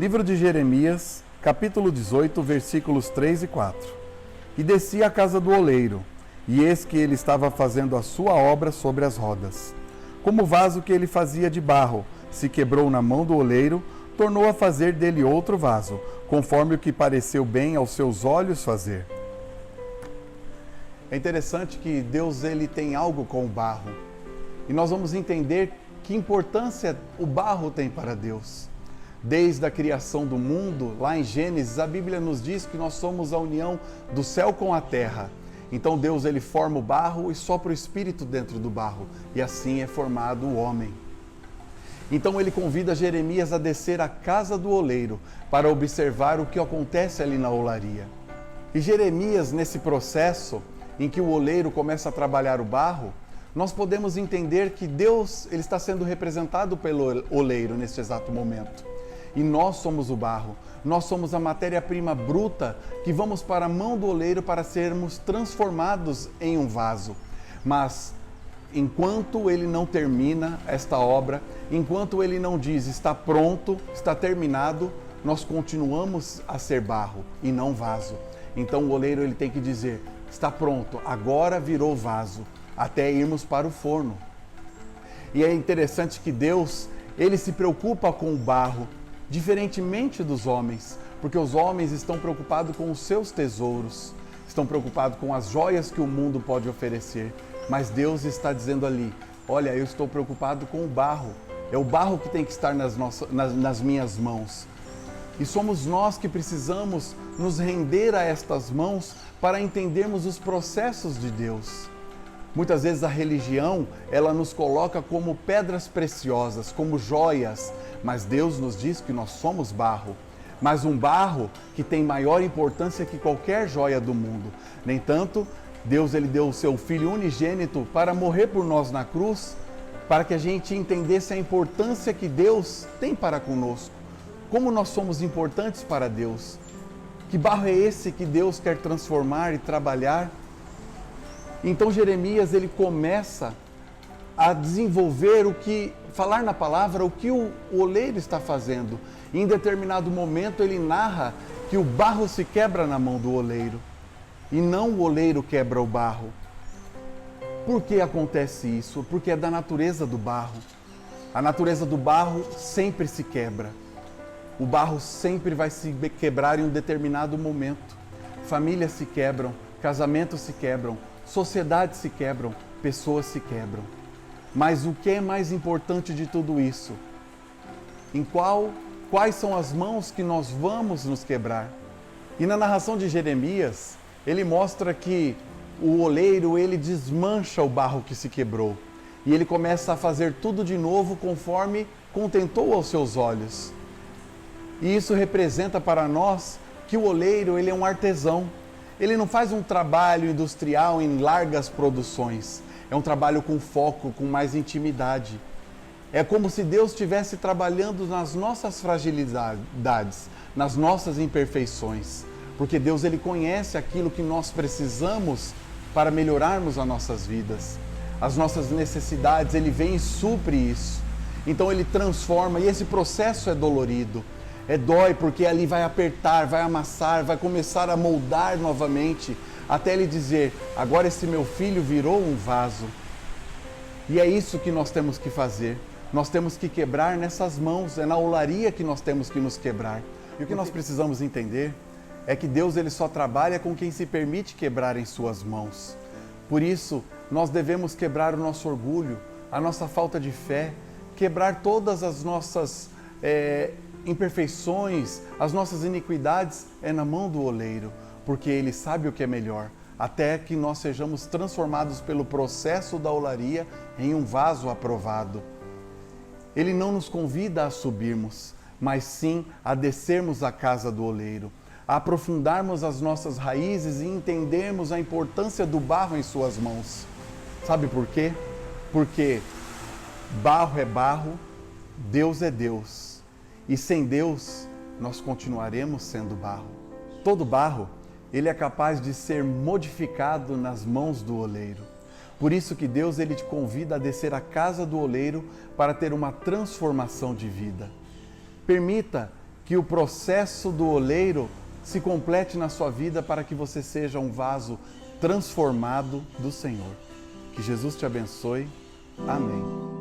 Livro de Jeremias, capítulo 18, versículos 3 e 4. E desci à casa do oleiro, e eis que ele estava fazendo a sua obra sobre as rodas. Como o vaso que ele fazia de barro se quebrou na mão do oleiro, tornou a fazer dele outro vaso, conforme o que pareceu bem aos seus olhos fazer. É interessante que Deus ele tem algo com o barro. E nós vamos entender que importância o barro tem para Deus. Desde a criação do mundo, lá em Gênesis, a Bíblia nos diz que nós somos a união do céu com a terra. Então Deus ele forma o barro e sopra o Espírito dentro do barro. E assim é formado o homem. Então ele convida Jeremias a descer à casa do oleiro para observar o que acontece ali na olaria. E Jeremias, nesse processo em que o oleiro começa a trabalhar o barro, nós podemos entender que Deus ele está sendo representado pelo oleiro neste exato momento. E nós somos o barro, nós somos a matéria-prima bruta que vamos para a mão do oleiro para sermos transformados em um vaso. Mas enquanto ele não termina esta obra, enquanto ele não diz está pronto, está terminado, nós continuamos a ser barro e não vaso. Então o oleiro ele tem que dizer, está pronto, agora virou vaso, até irmos para o forno. E é interessante que Deus, ele se preocupa com o barro, diferentemente dos homens, porque os homens estão preocupados com os seus tesouros, estão preocupados com as joias que o mundo pode oferecer, mas Deus está dizendo ali, olha, eu estou preocupado com o barro, é o barro que tem que estar nas minhas mãos. E somos nós que precisamos nos render a estas mãos para entendermos os processos de Deus. Muitas vezes a religião, ela nos coloca como pedras preciosas, como joias, mas Deus nos diz que nós somos barro. Mas um barro que tem maior importância que qualquer joia do mundo. No entanto, Deus ele deu o seu Filho unigênito para morrer por nós na cruz, para que a gente entendesse a importância que Deus tem para conosco. Como nós somos importantes para Deus. Que barro é esse que Deus quer transformar e trabalhar? Então Jeremias ele começa a desenvolver falar na palavra o que o oleiro está fazendo. E em determinado momento ele narra que o barro se quebra na mão do oleiro e não o oleiro quebra o barro. Por que acontece isso? Porque é da natureza do barro. A natureza do barro sempre se quebra. O barro sempre vai se quebrar em um determinado momento. Famílias se quebram, casamentos se quebram, sociedades se quebram, pessoas se quebram. Mas o que é mais importante de tudo isso? Quais são as mãos que nós vamos nos quebrar? E na narração de Jeremias, ele mostra que o oleiro, ele desmancha o barro que se quebrou. E ele começa a fazer tudo de novo conforme contentou aos seus olhos. E isso representa para nós que o oleiro, ele é um artesão. Ele não faz um trabalho industrial em largas produções. É um trabalho com foco, com mais intimidade. É como se Deus estivesse trabalhando nas nossas fragilidades, nas nossas imperfeições. Porque Deus ele conhece aquilo que nós precisamos para melhorarmos as nossas vidas. As nossas necessidades, ele vem e supre isso. Então ele transforma e esse processo é dolorido. Dói porque ali vai apertar, vai amassar, vai começar a moldar novamente, até ele dizer, agora esse meu filho virou um vaso. E é isso que nós temos que fazer. Nós temos que quebrar nessas mãos, é na olaria que nós temos que nos quebrar. E o que nós precisamos entender é que Deus ele só trabalha com quem se permite quebrar em suas mãos. Por isso, nós devemos quebrar o nosso orgulho, a nossa falta de fé, quebrar todas as nossas imperfeições, as nossas iniquidades é na mão do oleiro, porque ele sabe o que é melhor, até que nós sejamos transformados pelo processo da olaria em um vaso aprovado. Ele não nos convida a subirmos, mas sim a descermos à casa do oleiro, a aprofundarmos as nossas raízes e entendermos a importância do barro em suas mãos. Sabe por quê? Porque barro é barro, Deus é Deus. E sem Deus, nós continuaremos sendo barro. Todo barro, ele é capaz de ser modificado nas mãos do oleiro. Por isso que Deus ele te convida a descer à casa do oleiro para ter uma transformação de vida. Permita que que o processo do oleiro se complete na sua vida para que você seja um vaso transformado do Senhor. Que Jesus te abençoe. Amém.